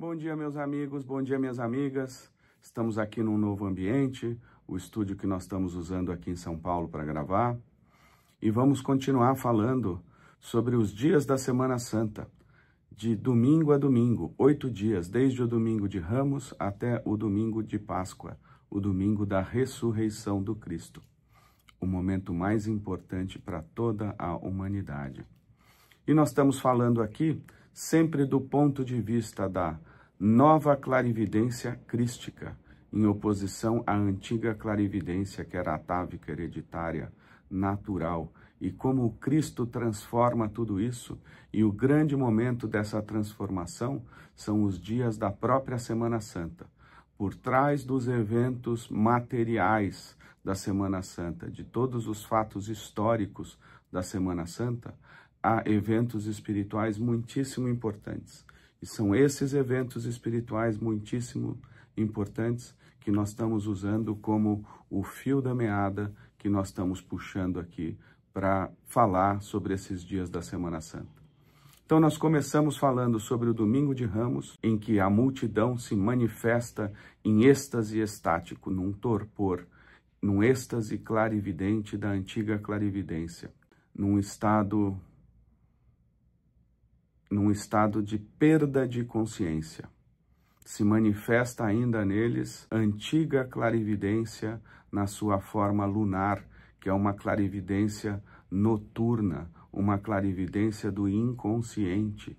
Bom dia, meus amigos, bom dia, minhas amigas. Estamos aqui num novo ambiente, o estúdio que nós estamos usando aqui em São Paulo para gravar. E vamos continuar falando sobre os dias da Semana Santa, de domingo a domingo, 8 dias, desde o domingo de Ramos até o domingo de Páscoa, o domingo da ressurreição do Cristo, o momento mais importante para toda a humanidade. E nós estamos falando aqui sempre do ponto de vista da nova clarividência crística, em oposição à antiga clarividência que era atávica, hereditária, natural, e como o Cristo transforma tudo isso, e o grande momento dessa transformação são os dias da própria Semana Santa. Por trás dos eventos materiais da Semana Santa, de todos os fatos históricos da Semana Santa, há eventos espirituais muitíssimo importantes. E são esses eventos espirituais muitíssimo importantes que nós estamos usando como o fio da meada que nós estamos puxando aqui para falar sobre esses dias da Semana Santa. Então nós começamos falando sobre o Domingo de Ramos, em que a multidão se manifesta em êxtase estático, num torpor, num êxtase clarividente da antiga clarividência, num estado de perda de consciência. Se manifesta ainda neles antiga clarividência na sua forma lunar, que é uma clarividência noturna, uma clarividência do inconsciente,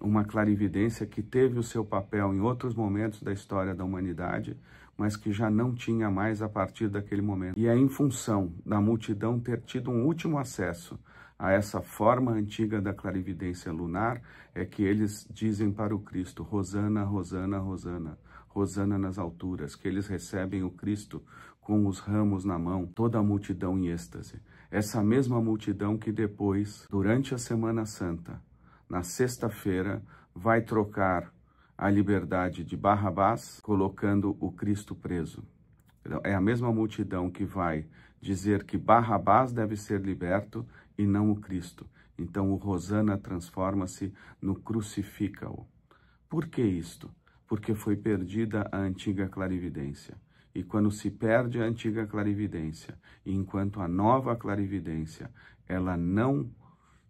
uma clarividência que teve o seu papel em outros momentos da história da humanidade, mas que já não tinha mais a partir daquele momento. E é em função da multidão ter tido um último acesso a essa forma antiga da clarividência lunar, é que eles dizem para o Cristo, Hosana, Hosana, Hosana, Hosana nas alturas, que eles recebem o Cristo com os ramos na mão, toda a multidão em êxtase. Essa mesma multidão que depois, durante a Semana Santa, na sexta-feira, vai trocar a liberdade de Barrabás, colocando o Cristo preso. É a mesma multidão que vai dizer que Barrabás deve ser liberto e não o Cristo. Então o Hosana transforma-se no crucifica-o. Por que isto? Porque foi perdida a antiga clarividência. E quando se perde a antiga clarividência, e enquanto a nova clarividência ela não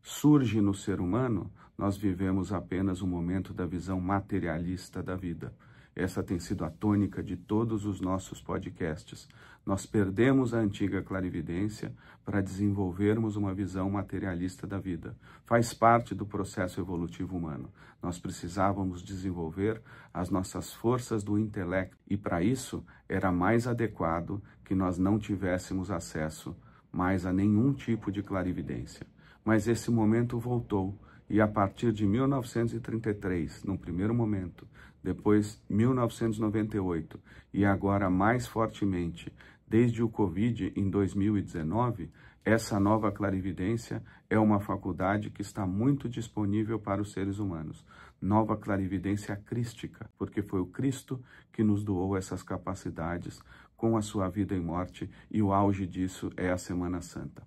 surge no ser humano, nós vivemos apenas um momento da visão materialista da vida. Essa tem sido a tônica de todos os nossos podcasts. Nós perdemos a antiga clarividência para desenvolvermos uma visão materialista da vida. Faz parte do processo evolutivo humano. Nós precisávamos desenvolver as nossas forças do intelecto e para isso era mais adequado que nós não tivéssemos acesso mais a nenhum tipo de clarividência. Mas esse momento voltou e a partir de 1933, num primeiro momento, depois 1998 e agora mais fortemente, desde o Covid em 2019, essa nova clarividência é uma faculdade que está muito disponível para os seres humanos. Nova clarividência crística, porque foi o Cristo que nos doou essas capacidades com a sua vida e morte, e o auge disso é a Semana Santa.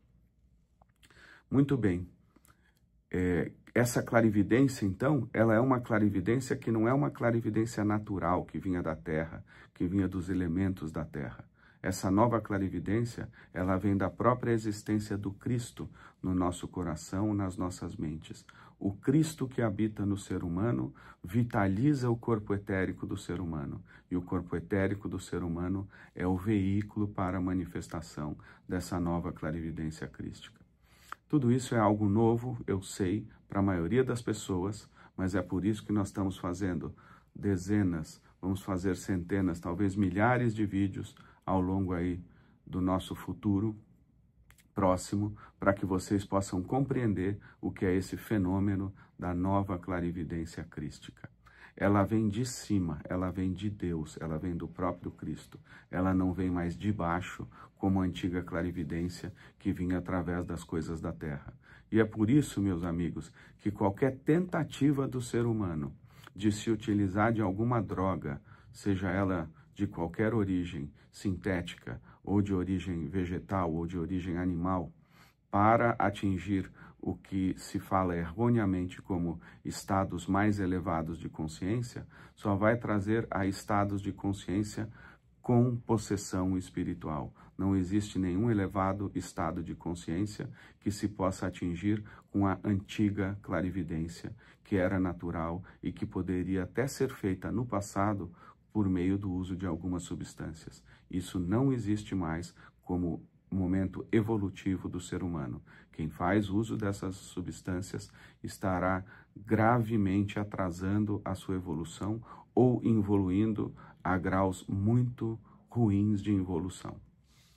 Muito bem. Essa clarividência, então, ela é uma clarividência que não é uma clarividência natural que vinha da Terra, que vinha dos elementos da Terra. Essa nova clarividência, ela vem da própria existência do Cristo no nosso coração, nas nossas mentes. O Cristo que habita no ser humano vitaliza o corpo etérico do ser humano. E o corpo etérico do ser humano é o veículo para a manifestação dessa nova clarividência crística. Tudo isso é algo novo, eu sei, para a maioria das pessoas, mas é por isso que nós estamos fazendo dezenas, vamos fazer centenas, talvez milhares de vídeos ao longo aí do nosso futuro próximo, para que vocês possam compreender o que é esse fenômeno da nova clarividência crística. Ela vem de cima, ela vem de Deus, ela vem do próprio Cristo. Ela não vem mais de baixo, como a antiga clarividência que vinha através das coisas da terra. E é por isso, meus amigos, que qualquer tentativa do ser humano de se utilizar de alguma droga, seja ela de qualquer origem sintética, ou de origem vegetal, ou de origem animal, para atingir o que se fala erroneamente como estados mais elevados de consciência, só vai trazer a estados de consciência com possessão espiritual. Não existe nenhum elevado estado de consciência que se possa atingir com a antiga clarividência, que era natural e que poderia até ser feita no passado por meio do uso de algumas substâncias. Isso não existe mais como momento evolutivo do ser humano. Quem faz uso dessas substâncias estará gravemente atrasando a sua evolução ou evoluindo a graus muito ruins de evolução.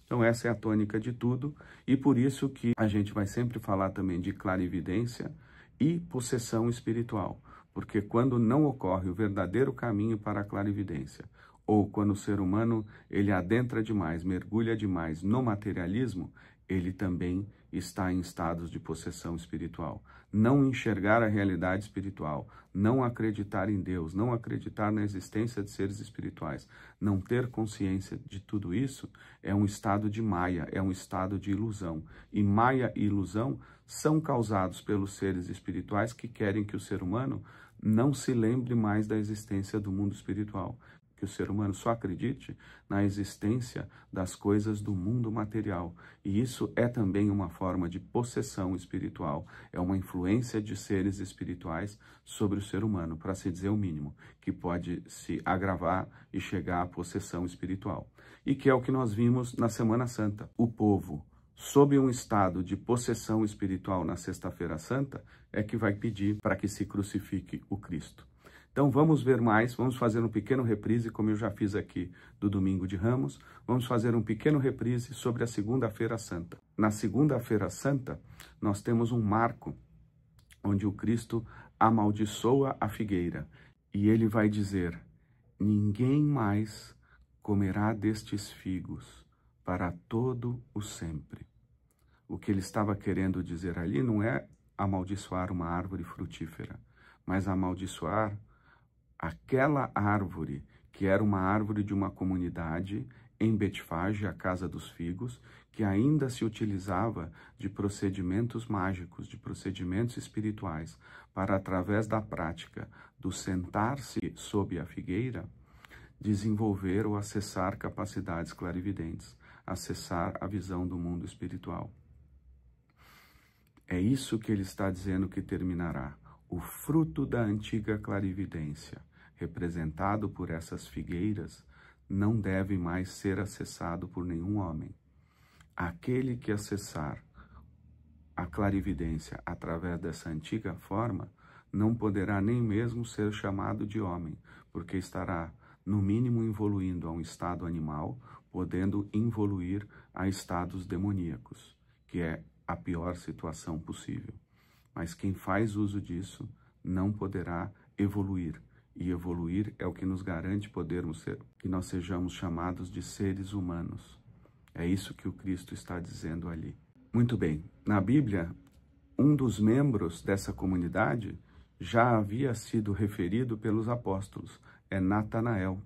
Então essa é a tônica de tudo, e por isso que a gente vai sempre falar também de clarividência e possessão espiritual, porque quando não ocorre o verdadeiro caminho para a clarividência, ou quando o ser humano ele adentra demais, mergulha demais no materialismo, ele também está em estados de possessão espiritual. Não enxergar a realidade espiritual, não acreditar em Deus, não acreditar na existência de seres espirituais, não ter consciência de tudo isso, é um estado de maia, é um estado de ilusão. E maia e ilusão são causados pelos seres espirituais que querem que o ser humano não se lembre mais da existência do mundo espiritual, que o ser humano só acredite na existência das coisas do mundo material. E isso é também uma forma de possessão espiritual, é uma influência de seres espirituais sobre o ser humano, para se dizer o mínimo, que pode se agravar e chegar à possessão espiritual. E que é o que nós vimos na Semana Santa. O povo, sob um estado de possessão espiritual na Sexta-feira Santa, é que vai pedir para que se crucifique o Cristo. Então vamos ver mais, vamos fazer um pequeno reprise, como eu já fiz aqui do Domingo de Ramos, vamos fazer um pequeno reprise sobre a Segunda-feira Santa. Na Segunda-feira Santa, nós temos um marco onde o Cristo amaldiçoa a figueira, e ele vai dizer: ninguém mais comerá destes figos para todo o sempre. O que ele estava querendo dizer ali não é amaldiçoar uma árvore frutífera, mas amaldiçoar aquela árvore que era uma árvore de uma comunidade em Betfage, a Casa dos Figos, que ainda se utilizava de procedimentos mágicos, de procedimentos espirituais, para, através da prática do sentar-se sob a figueira, desenvolver ou acessar capacidades clarividentes, acessar a visão do mundo espiritual. É isso que ele está dizendo que terminará. O fruto da antiga clarividência, representado por essas figueiras, não deve mais ser acessado por nenhum homem. Aquele que acessar a clarividência através dessa antiga forma, não poderá nem mesmo ser chamado de homem, porque estará, no mínimo, evoluindo a um estado animal, podendo evoluir a estados demoníacos, que é a pior situação possível. Mas quem faz uso disso não poderá evoluir. E evoluir é o que nos garante podermos ser, que nós sejamos chamados de seres humanos. É isso que o Cristo está dizendo ali. Muito bem, na Bíblia, um dos membros dessa comunidade já havia sido referido pelos apóstolos, é Natanael.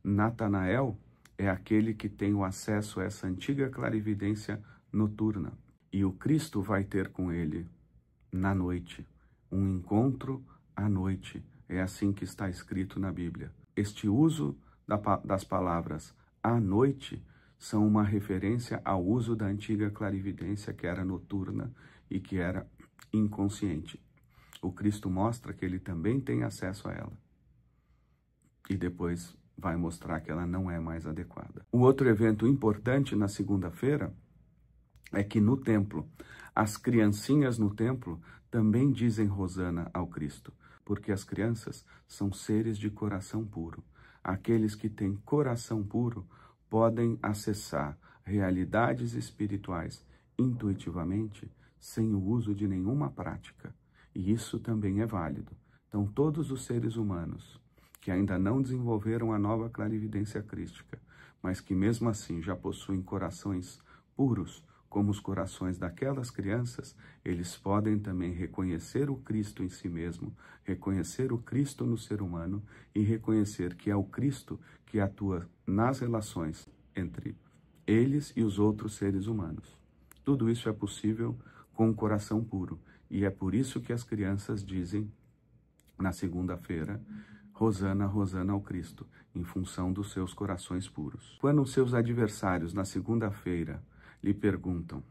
Natanael é aquele que tem o acesso a essa antiga clarividência noturna. E o Cristo vai ter com ele na noite, um encontro à noite. É assim que está escrito na Bíblia. Este uso das palavras à noite são uma referência ao uso da antiga clarividência, que era noturna e que era inconsciente. O Cristo mostra que ele também tem acesso a ela. E depois vai mostrar que ela não é mais adequada. Um outro evento importante na segunda-feira é que no templo, as criancinhas no templo também dizem Hosana ao Cristo, porque as crianças são seres de coração puro. Aqueles que têm coração puro podem acessar realidades espirituais intuitivamente, sem o uso de nenhuma prática. E isso também é válido. Então, todos os seres humanos que ainda não desenvolveram a nova clarividência crística, mas que mesmo assim já possuem corações puros, como os corações daquelas crianças, eles podem também reconhecer o Cristo em si mesmo, reconhecer o Cristo no ser humano e reconhecer que é o Cristo que atua nas relações entre eles e os outros seres humanos. Tudo isso é possível com um coração puro. E é por isso que as crianças dizem, na segunda-feira, Hosana, Hosana ao Cristo, em função dos seus corações puros. Quando os seus adversários, na segunda-feira, lhe perguntam: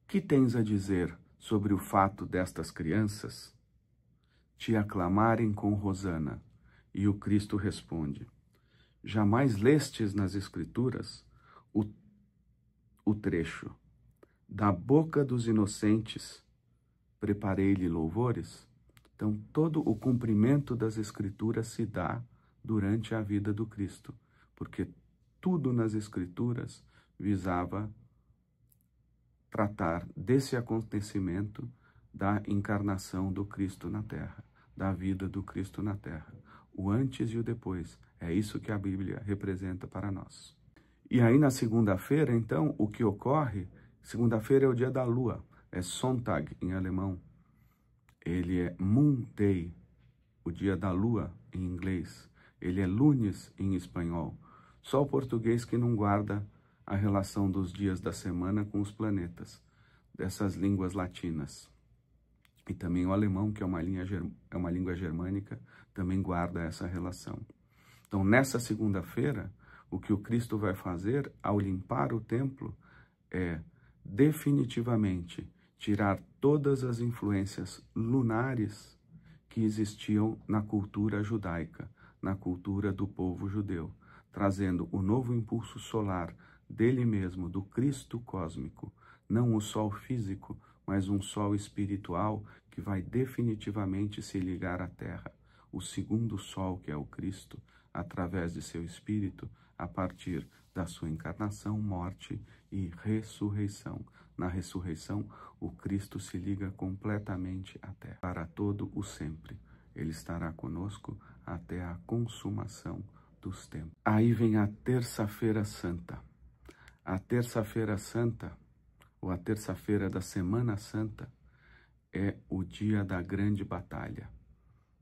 que tens a dizer sobre o fato destas crianças te aclamarem com Hosana? E o Cristo responde: jamais lestes nas Escrituras o trecho: da boca dos inocentes preparei-lhe louvores? Então, todo o cumprimento das Escrituras se dá durante a vida do Cristo, porque tudo nas Escrituras visava tratar desse acontecimento da encarnação do Cristo na Terra, da vida do Cristo na Terra, o antes e o depois. É isso que a Bíblia representa para nós. E aí na segunda-feira, então, o que ocorre? Segunda-feira é o dia da lua, é Sonntag em alemão. Ele é Moon Day, o dia da lua em inglês. Ele é lunes em espanhol. Só o português que não guarda a relação dos dias da semana com os planetas, dessas línguas latinas. E também o alemão, que é uma língua germânica, também guarda essa relação. Então, nessa segunda-feira, o que o Cristo vai fazer ao limpar o templo é definitivamente tirar todas as influências lunares que existiam na cultura judaica, na cultura do povo judeu, trazendo o novo impulso solar dele mesmo, do Cristo cósmico, não o sol físico, mas um sol espiritual que vai definitivamente se ligar à Terra, o segundo sol, que é o Cristo, através de seu espírito, a partir da sua encarnação, morte e ressurreição. Na ressurreição, o Cristo se liga completamente à Terra, para todo o sempre. Ele estará conosco até a consumação dos tempos. Aí vem a Terça-feira Santa. A Terça-feira Santa, ou a terça-feira da Semana Santa, é o dia da grande batalha,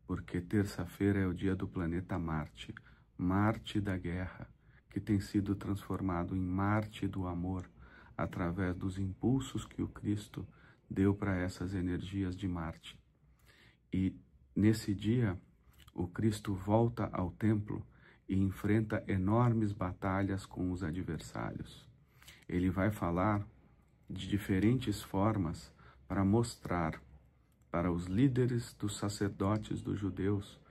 porque terça-feira é o dia do planeta Marte, Marte da guerra, que tem sido transformado em Marte do amor, através dos impulsos que o Cristo deu para essas energias de Marte. E nesse dia, o Cristo volta ao templo e enfrenta enormes batalhas com os adversários. Ele vai falar de diferentes formas para mostrar para os líderes dos sacerdotes dos judeus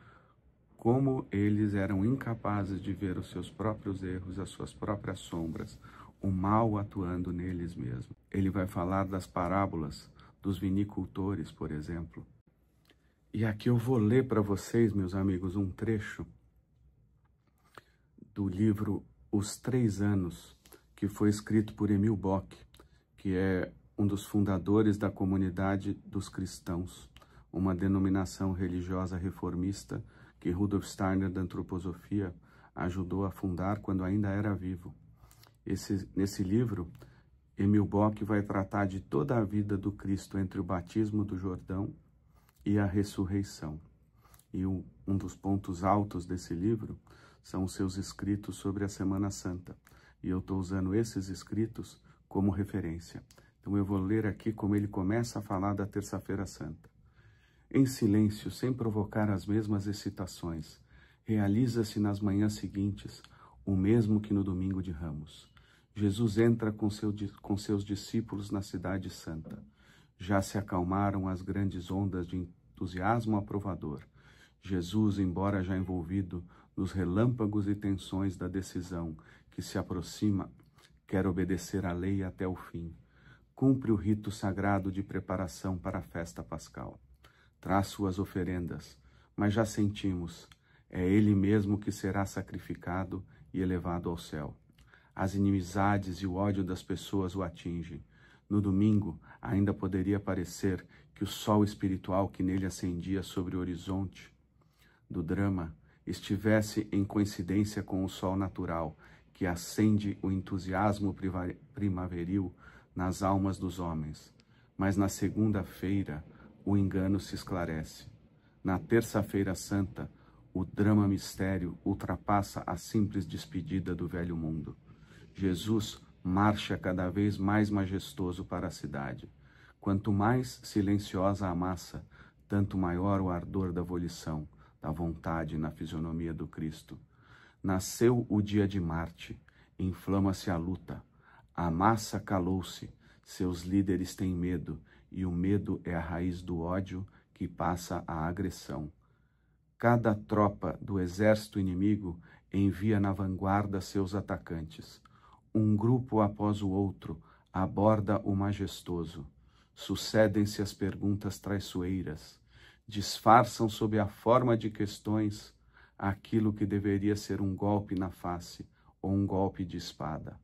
como eles eram incapazes de ver os seus próprios erros, as suas próprias sombras, o mal atuando neles mesmos. Ele vai falar das parábolas dos vinicultores, por exemplo. E aqui eu vou ler para vocês, meus amigos, um trecho do livro Os 3 Anos, que foi escrito por Emil Bock, que é um dos fundadores da Comunidade dos Cristãos, uma denominação religiosa reformista que Rudolf Steiner, da antroposofia, ajudou a fundar quando ainda era vivo. Nesse livro, Emil Bock vai tratar de toda a vida do Cristo entre o batismo do Jordão e a ressurreição. E um dos pontos altos desse livro são os seus escritos sobre a Semana Santa. E eu estou usando esses escritos como referência. Então eu vou ler aqui como ele começa a falar da Terça-feira Santa. Em silêncio, sem provocar as mesmas excitações, realiza-se nas manhãs seguintes o mesmo que no domingo de Ramos. Jesus entra com seus discípulos na cidade santa. Já se acalmaram as grandes ondas de entusiasmo aprovador. Jesus, embora já envolvido nos relâmpagos e tensões da decisão que se aproxima, quer obedecer à lei até o fim. Cumpre o rito sagrado de preparação para a festa pascal. Traz suas oferendas, mas já sentimos, é Ele mesmo que será sacrificado e elevado ao céu. As inimizades e o ódio das pessoas o atingem. No domingo, ainda poderia parecer que o sol espiritual que nele acendia sobre o horizonte do drama estivesse em coincidência com o sol natural, que acende o entusiasmo primaveril nas almas dos homens. Mas na segunda-feira, o engano se esclarece. Na Terça-feira Santa, o drama mistério ultrapassa a simples despedida do velho mundo. Jesus marcha cada vez mais majestoso para a cidade. Quanto mais silenciosa a massa, tanto maior o ardor da volição, da vontade na fisionomia do Cristo. Nasceu o dia de Marte, inflama-se a luta. A massa calou-se, seus líderes têm medo, e o medo é a raiz do ódio que passa à agressão. Cada tropa do exército inimigo envia na vanguarda seus atacantes. Um grupo após o outro aborda o majestoso. Sucedem-se as perguntas traiçoeiras. Disfarçam sob a forma de questões aquilo que deveria ser um golpe na face ou um golpe de espada.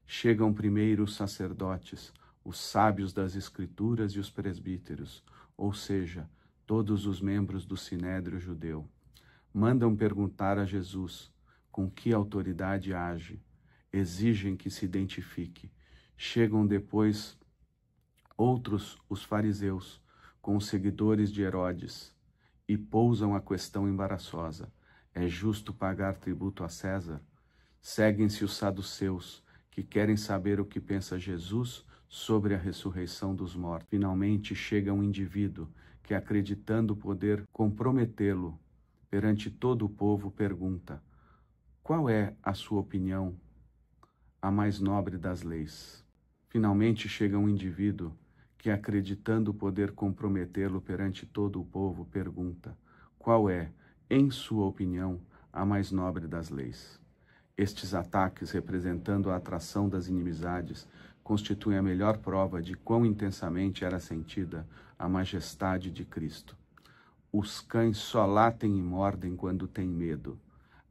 Chegam primeiro os sacerdotes, os sábios das Escrituras e os presbíteros, ou seja, todos os membros do Sinédrio judeu. Mandam perguntar a Jesus com que autoridade age, exigem que se identifique. Chegam depois outros, os fariseus, com os seguidores de Herodes, e pousam a questão embaraçosa: é justo pagar tributo a César? Seguem-se os saduceus, que querem saber o que pensa Jesus sobre a ressurreição dos mortos. Finalmente chega um indivíduo que, acreditando poder comprometê-lo perante todo o povo, pergunta: qual é a sua opinião, a mais nobre das leis? Finalmente chega um indivíduo que, acreditando poder comprometê-lo perante todo o povo, pergunta: qual é, em sua opinião, a mais nobre das leis? Estes ataques, representando a atração das inimizades, constituem a melhor prova de quão intensamente era sentida a majestade de Cristo. Os cães só latem e mordem quando têm medo.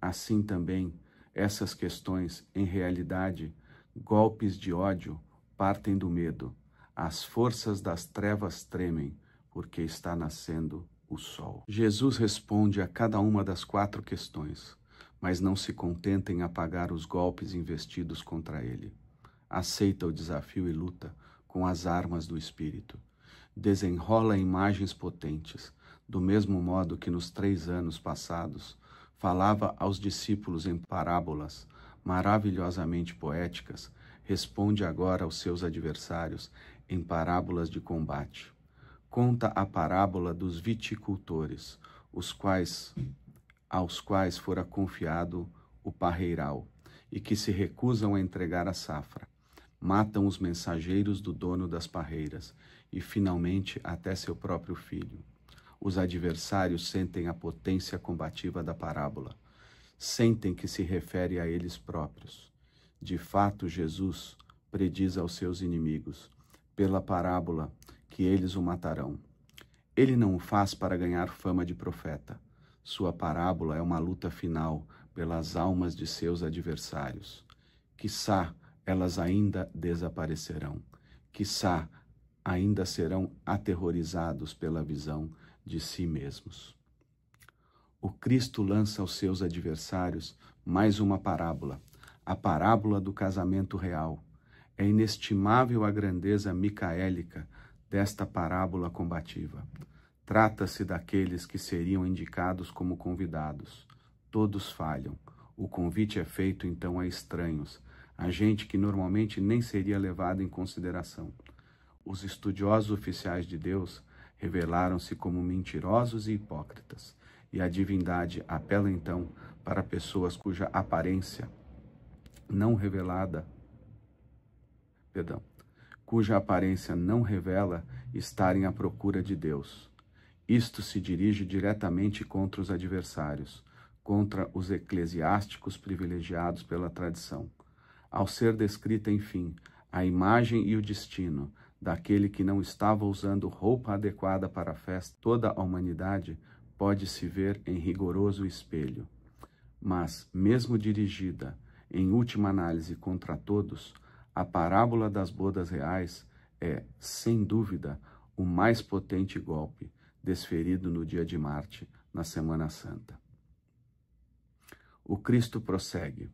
Assim também, essas questões, em realidade, golpes de ódio, partem do medo. As forças das trevas tremem, porque está nascendo o sol. Jesus responde a cada uma das 4 questões, mas não se contenta em apagar os golpes investidos contra ele. Aceita o desafio e luta com as armas do Espírito. Desenrola imagens potentes, do mesmo modo que nos 3 anos passados falava aos discípulos em parábolas maravilhosamente poéticas, responde agora aos seus adversários em parábolas de combate. Conta a parábola dos viticultores, aos quais fora confiado o parreiral, e que se recusam a entregar a safra. Matam os mensageiros do dono das parreiras, e finalmente até seu próprio filho. Os adversários sentem a potência combativa da parábola. Sentem que se refere a eles próprios. De fato, Jesus prediz aos seus inimigos, pela parábola, que eles o matarão. Ele não o faz para ganhar fama de profeta. Sua parábola é uma luta final pelas almas de seus adversários. Quiçá elas ainda desaparecerão. Quiçá ainda serão aterrorizados pela visão de si mesmos. O Cristo lança aos seus adversários mais uma parábola, a parábola do casamento real. É inestimável a grandeza micaélica desta parábola combativa. Trata-se daqueles que seriam indicados como convidados. Todos falham. O convite é feito então a estranhos, a gente que normalmente nem seria levado em consideração. Os estudiosos oficiais de Deus revelaram-se como mentirosos e hipócritas, e a divindade apela então para pessoas cuja aparência não revela estarem à procura de Deus. Isto se dirige diretamente contra os adversários, contra os eclesiásticos privilegiados pela tradição. Ao ser descrita, enfim, a imagem e o destino daquele que não estava usando roupa adequada para a festa, toda a humanidade pode se ver em rigoroso espelho. Mas, mesmo dirigida, em última análise, contra todos, a parábola das bodas reais é, sem dúvida, o mais potente golpe desferido no dia de Marte, na Semana Santa. O Cristo prossegue.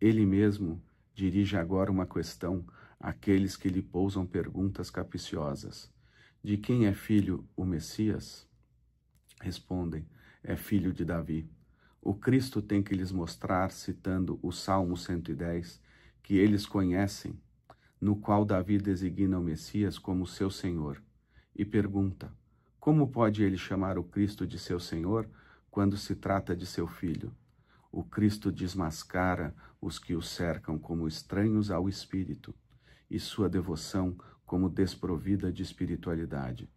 Ele mesmo dirige agora uma questão àqueles que lhe pousam perguntas capciosas. De quem é filho o Messias? Respondem, é filho de Davi. O Cristo tem que lhes mostrar, citando o Salmo 110, que eles conhecem, no qual Davi designa o Messias como seu Senhor, e pergunta: como pode ele chamar o Cristo de seu Senhor quando se trata de seu filho? O Cristo desmascara os que o cercam como estranhos ao Espírito, e sua devoção como desprovida de espiritualidade.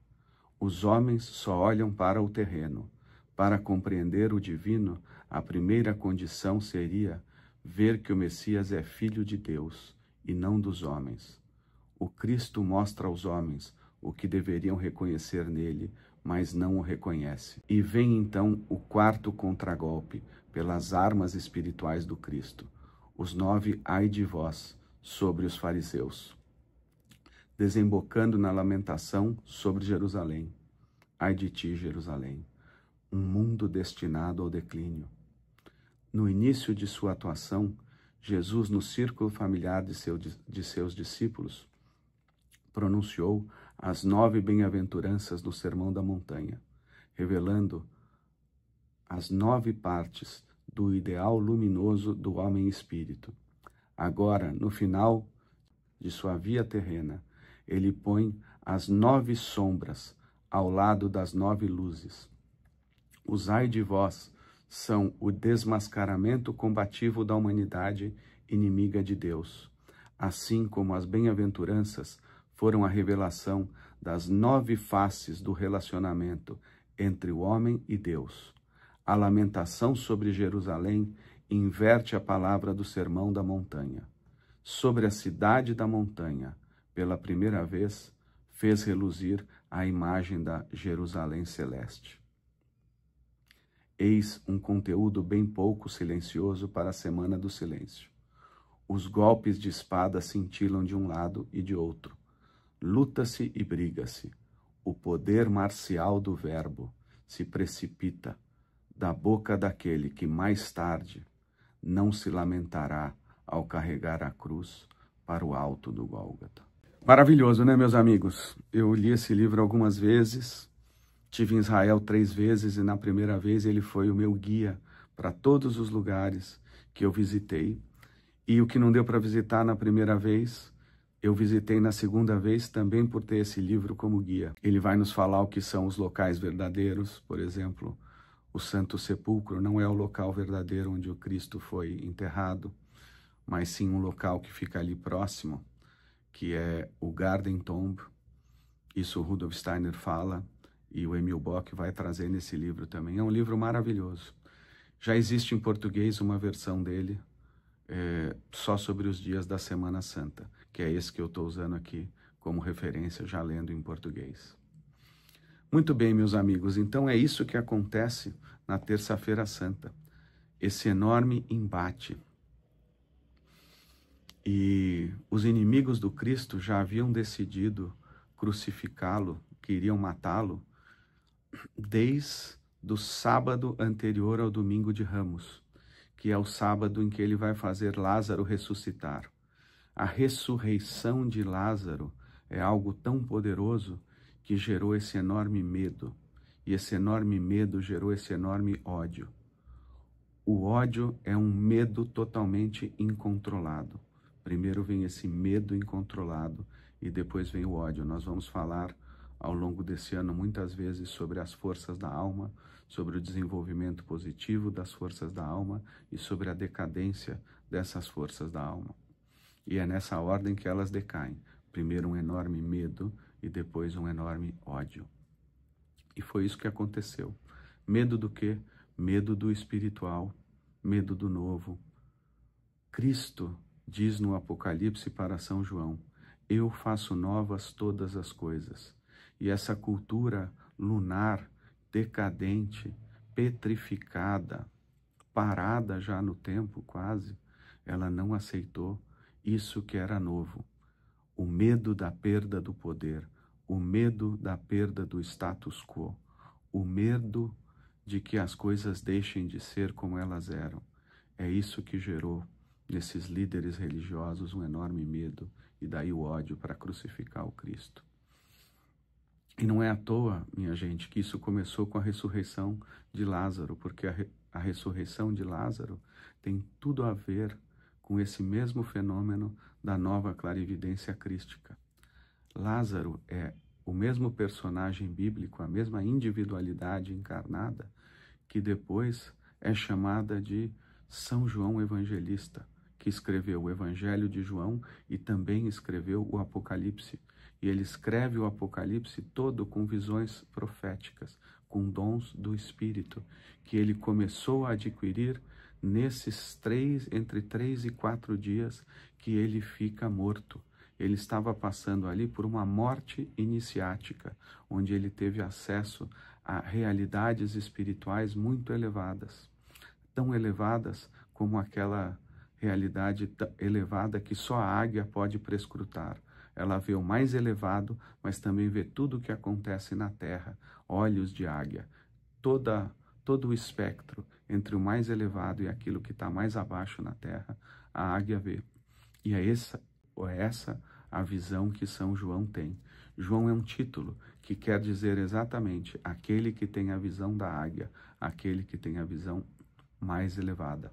Os homens só olham para o terreno. Para compreender o divino, a primeira condição seria ver que o Messias é filho de Deus e não dos homens. O Cristo mostra aos homens o que deveriam reconhecer nele, mas não o reconhece. E vem então o quarto contragolpe pelas armas espirituais do Cristo, os 9 ai de vós sobre os fariseus, desembocando na lamentação sobre Jerusalém. Ai de ti, Jerusalém, um mundo destinado ao declínio. No início de sua atuação, Jesus, no círculo familiar de seus discípulos, pronunciou as 9 bem-aventuranças do Sermão da Montanha, revelando as 9 partes do ideal luminoso do homem-espírito. Agora, no final de sua via terrena, ele põe as 9 sombras ao lado das 9 luzes. Os ai de vós são o desmascaramento combativo da humanidade inimiga de Deus, assim como as bem-aventuranças foram a revelação das 9 faces do relacionamento entre o homem e Deus. A lamentação sobre Jerusalém inverte a palavra do Sermão da Montanha. Sobre a cidade da montanha, pela primeira vez, fez reluzir a imagem da Jerusalém celeste. Eis um conteúdo bem pouco silencioso para a Semana do Silêncio. Os golpes de espada cintilam de um lado e de outro. Luta-se e briga-se. O poder marcial do verbo se precipita da boca daquele que mais tarde não se lamentará ao carregar a cruz para o alto do Gólgota. Maravilhoso, né, meus amigos? Eu li esse livro algumas vezes, tive em Israel 3 vezes e na primeira vez ele foi o meu guia para todos os lugares que eu visitei. E o que não deu para visitar na primeira vez, eu visitei na segunda vez também por ter esse livro como guia. Ele vai nos falar o que são os locais verdadeiros, por exemplo, o Santo Sepulcro não é o local verdadeiro onde o Cristo foi enterrado, mas sim um local que fica ali próximo, que é o Garden Tomb. Isso o Rudolf Steiner fala e o Emil Bock vai trazer nesse livro também. É um livro maravilhoso. Já existe em português uma versão dele, só sobre os dias da Semana Santa, que é esse que eu estou usando aqui como referência, já lendo em português. Muito bem, meus amigos, então é isso que acontece na Terça-feira Santa, esse enorme embate. E os inimigos do Cristo já haviam decidido crucificá-lo, queriam matá-lo, desde o sábado anterior ao domingo de Ramos, que é o sábado em que ele vai fazer Lázaro ressuscitar. A ressurreição de Lázaro é algo tão poderoso que gerou esse enorme medo, e esse enorme medo gerou esse enorme ódio. O ódio é um medo totalmente incontrolado. Primeiro vem esse medo incontrolado e depois vem o ódio. Nós vamos falar ao longo desse ano muitas vezes sobre as forças da alma, sobre o desenvolvimento positivo das forças da alma e sobre a decadência dessas forças da alma. E é nessa ordem que elas decaem. Primeiro um enorme medo e depois um enorme ódio. E foi isso que aconteceu. Medo do quê? Medo do espiritual, medo do novo. Cristo diz no Apocalipse para São João: eu faço novas todas as coisas. E essa cultura lunar, decadente, petrificada, parada já no tempo quase, ela não aceitou isso que era novo. O medo da perda do poder, o medo da perda do status quo, o medo de que as coisas deixem de ser como elas eram. É isso que gerou nesses líderes religiosos um enorme medo e daí o ódio para crucificar o Cristo. E não é à toa, minha gente, que isso começou com a ressurreição de Lázaro, porque a ressurreição de Lázaro tem tudo a ver com esse mesmo fenômeno da nova clarividência crística. Lázaro é o mesmo personagem bíblico, a mesma individualidade encarnada, que depois é chamada de São João Evangelista, que escreveu o Evangelho de João e também escreveu o Apocalipse. E ele escreve o Apocalipse todo com visões proféticas, com dons do Espírito, que ele começou a adquirir nesses entre 3 e 4 dias que ele fica morto. Ele estava passando ali por uma morte iniciática, onde ele teve acesso a realidades espirituais muito elevadas, tão elevadas como aquela realidade elevada que só a águia pode prescrutar. Ela vê o mais elevado, mas também vê tudo o que acontece na terra, olhos de águia, todo o espectro entre o mais elevado e aquilo que está mais abaixo na terra, a águia vê. E é essa a visão que São João tem. João é um título que quer dizer exatamente aquele que tem a visão da águia, aquele que tem a visão mais elevada.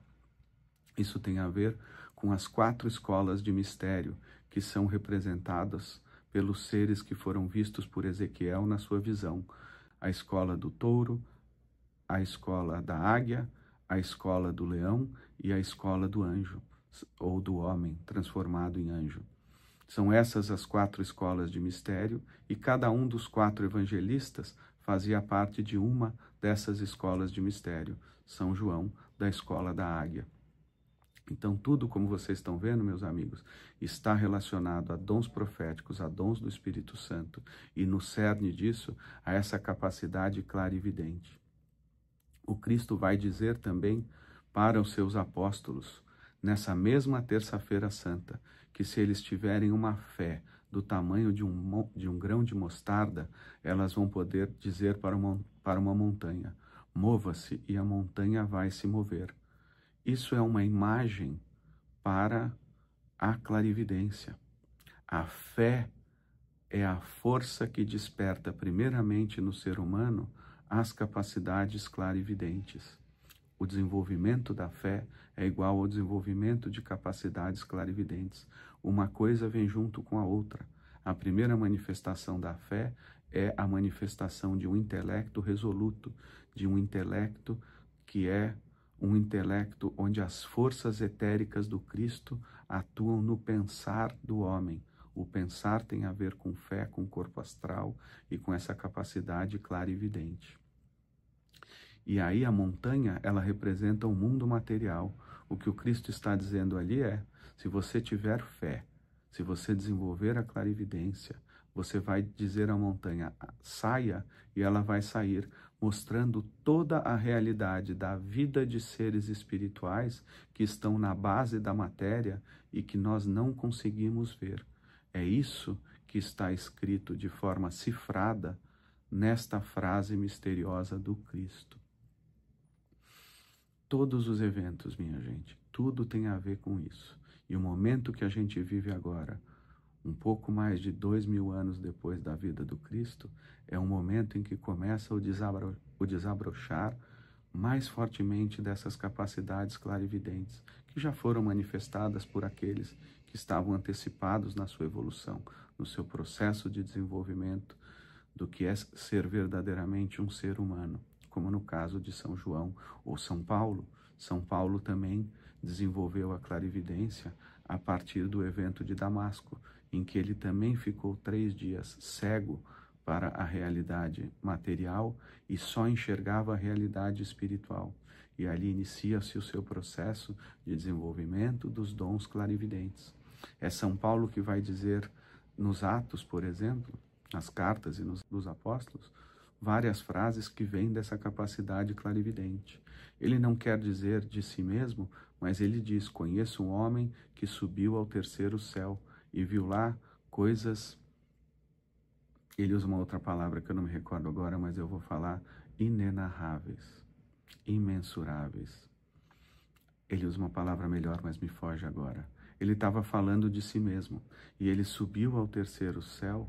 Isso tem a ver com as 4 escolas de mistério que são representadas pelos seres que foram vistos por Ezequiel na sua visão. A escola do touro, a escola da águia, a escola do leão e a escola do anjo, ou do homem transformado em anjo. São essas as 4 escolas de mistério, e cada um dos 4 evangelistas fazia parte de uma dessas escolas de mistério. São João, da escola da águia. Então, tudo, como vocês estão vendo, meus amigos, está relacionado a dons proféticos, a dons do Espírito Santo, e no cerne disso, a essa capacidade clarividente. O Cristo vai dizer também para os seus apóstolos, nessa mesma terça-feira santa, que se eles tiverem uma fé do tamanho de um grão de mostarda, elas vão poder dizer para uma montanha, mova-se, e a montanha vai se mover. Isso é uma imagem para a clarividência. A fé é a força que desperta primeiramente no ser humano as capacidades clarividentes. O desenvolvimento da fé é igual ao desenvolvimento de capacidades clarividentes. Uma coisa vem junto com a outra. A primeira manifestação da fé é a manifestação de um intelecto resoluto, de um intelecto que é um intelecto onde as forças etéricas do Cristo atuam no pensar do homem. O pensar tem a ver com fé, com corpo astral e com essa capacidade clarividente. E aí a montanha, ela representa o mundo material. O que o Cristo está dizendo ali é, se você tiver fé, se você desenvolver a clarividência, você vai dizer à montanha, saia, e ela vai sair, mostrando toda a realidade da vida de seres espirituais que estão na base da matéria e que nós não conseguimos ver. É isso que está escrito de forma cifrada nesta frase misteriosa do Cristo. Todos os eventos, minha gente, tudo tem a ver com isso. E o momento que a gente vive agora, um pouco mais de 2000 anos depois da vida do Cristo, é um momento em que começa o desabrochar mais fortemente dessas capacidades clarividentes, que já foram manifestadas por aqueles que estavam antecipados na sua evolução, no seu processo de desenvolvimento do que é ser verdadeiramente um ser humano, como no caso de São João ou São Paulo. São Paulo também desenvolveu a clarividência a partir do evento de Damasco, em que ele também ficou 3 dias cego para a realidade material e só enxergava a realidade espiritual. E ali inicia-se o seu processo de desenvolvimento dos dons clarividentes. É São Paulo que vai dizer nos Atos, por exemplo, nas cartas e nos apóstolos, várias frases que vêm dessa capacidade clarividente. Ele não quer dizer de si mesmo, mas ele diz, conheço um homem que subiu ao 3º céu e viu lá coisas, ele usa uma outra palavra que eu não me recordo agora, mas eu vou falar, inenarráveis, imensuráveis. Ele usa uma palavra melhor, mas me foge agora. Ele estava falando de si mesmo, e ele subiu ao 3º céu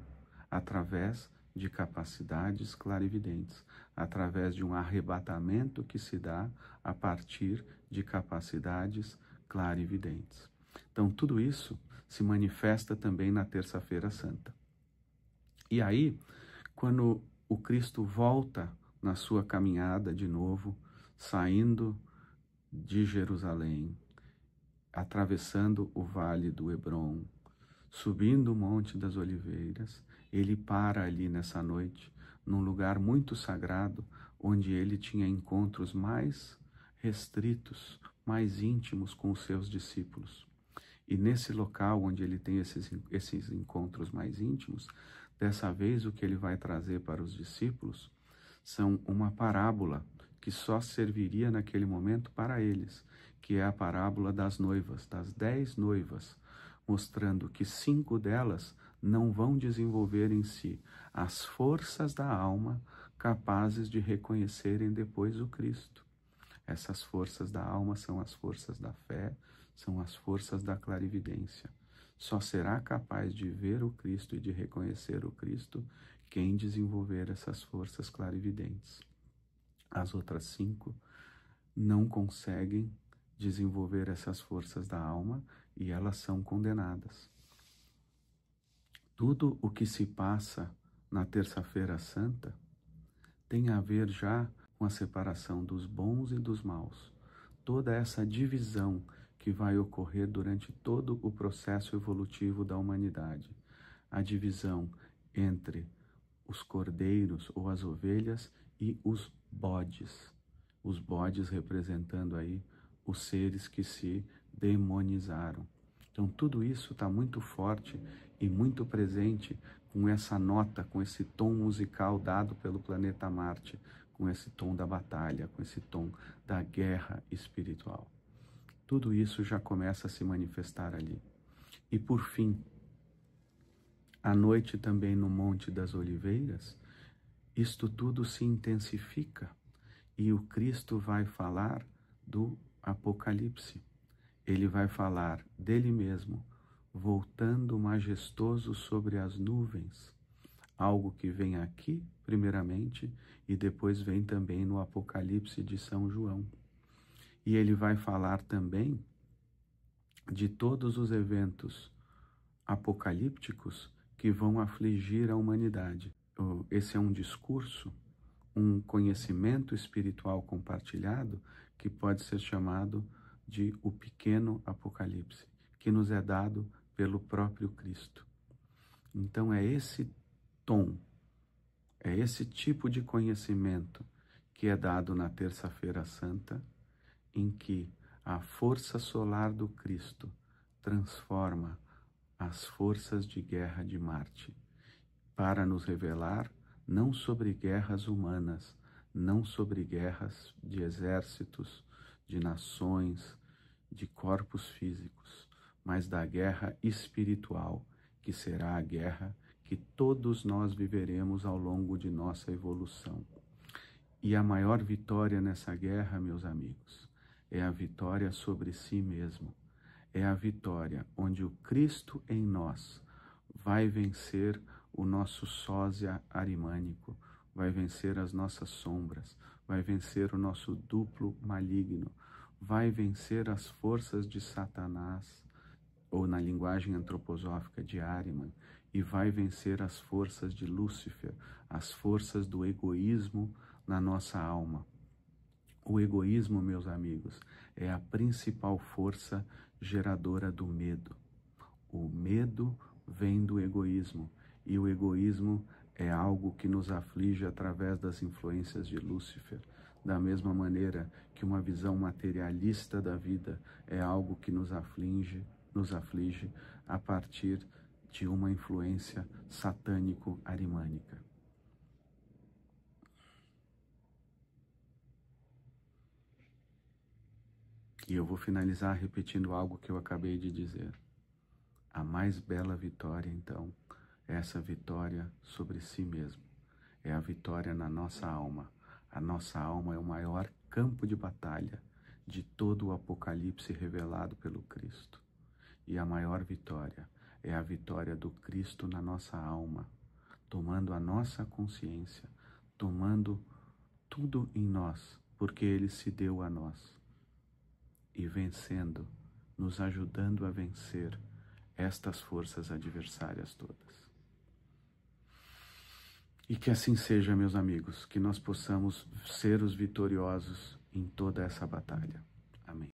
através de capacidades clarividentes, através de um arrebatamento que se dá a partir de capacidades clarividentes. Então, tudo isso se manifesta também na Terça-feira Santa. E aí, quando o Cristo volta na sua caminhada de novo, saindo de Jerusalém, atravessando o vale do Hebrom, subindo o Monte das Oliveiras, ele para ali nessa noite, num lugar muito sagrado, onde ele tinha encontros mais restritos, mais íntimos com os seus discípulos. E nesse local onde ele tem esses encontros mais íntimos, dessa vez o que ele vai trazer para os discípulos são uma parábola que só serviria naquele momento para eles, que é a parábola das noivas, das 10 noivas, mostrando que 5 delas não vão desenvolver em si as forças da alma capazes de reconhecerem depois o Cristo. Essas forças da alma são as forças da fé, são as forças da clarividência. Só será capaz de ver o Cristo e de reconhecer o Cristo quem desenvolver essas forças clarividentes. As outras 5 não conseguem desenvolver essas forças da alma e elas são condenadas. Tudo o que se passa na Terça-feira Santa tem a ver já com a separação dos bons e dos maus. Toda essa divisão que vai ocorrer durante todo o processo evolutivo da humanidade. A divisão entre os cordeiros ou as ovelhas e os bodes. Os bodes representando aí os seres que se demonizaram. Então tudo isso está muito forte e muito presente com essa nota, com esse tom musical dado pelo planeta Marte, com esse tom da batalha, com esse tom da guerra espiritual. Tudo isso já começa a se manifestar ali. E por fim, à noite também no Monte das Oliveiras, isto tudo se intensifica e o Cristo vai falar do Apocalipse. Ele vai falar dele mesmo, voltando majestoso sobre as nuvens, algo que vem aqui primeiramente e depois vem também no Apocalipse de São João. E ele vai falar também de todos os eventos apocalípticos que vão afligir a humanidade. Esse é um discurso, um conhecimento espiritual compartilhado que pode ser chamado de o pequeno Apocalipse, que nos é dado pelo próprio Cristo. Então é esse tom, é esse tipo de conhecimento que é dado na Terça-feira Santa, em que a força solar do Cristo transforma as forças de guerra de Marte, para nos revelar não sobre guerras humanas, não sobre guerras de exércitos, de nações, de corpos físicos, mas da guerra espiritual, que será a guerra que todos nós viveremos ao longo de nossa evolução. E a maior vitória nessa guerra, meus amigos, é a vitória sobre si mesmo. É a vitória onde o Cristo em nós vai vencer o nosso sósia arimânico, vai vencer as nossas sombras, vai vencer o nosso duplo maligno, vai vencer as forças de Satanás, ou na linguagem antroposófica de Ahriman, e vai vencer as forças de Lúcifer, as forças do egoísmo na nossa alma. O egoísmo, meus amigos, é a principal força geradora do medo. O medo vem do egoísmo, e o egoísmo é algo que nos aflige através das influências de Lúcifer, da mesma maneira que uma visão materialista da vida é algo que nos aflige a partir de uma influência satânico-arimânica. E eu vou finalizar repetindo algo que eu acabei de dizer. A mais bela vitória, então, é essa vitória sobre si mesmo. É a vitória na nossa alma. A nossa alma é o maior campo de batalha de todo o Apocalipse revelado pelo Cristo. E a maior vitória é a vitória do Cristo na nossa alma, tomando a nossa consciência, tomando tudo em nós, porque Ele se deu a nós, e vencendo nos ajudando a vencer estas forças adversárias todas. E que assim seja, meus amigos, que nós possamos ser os vitoriosos em toda essa batalha.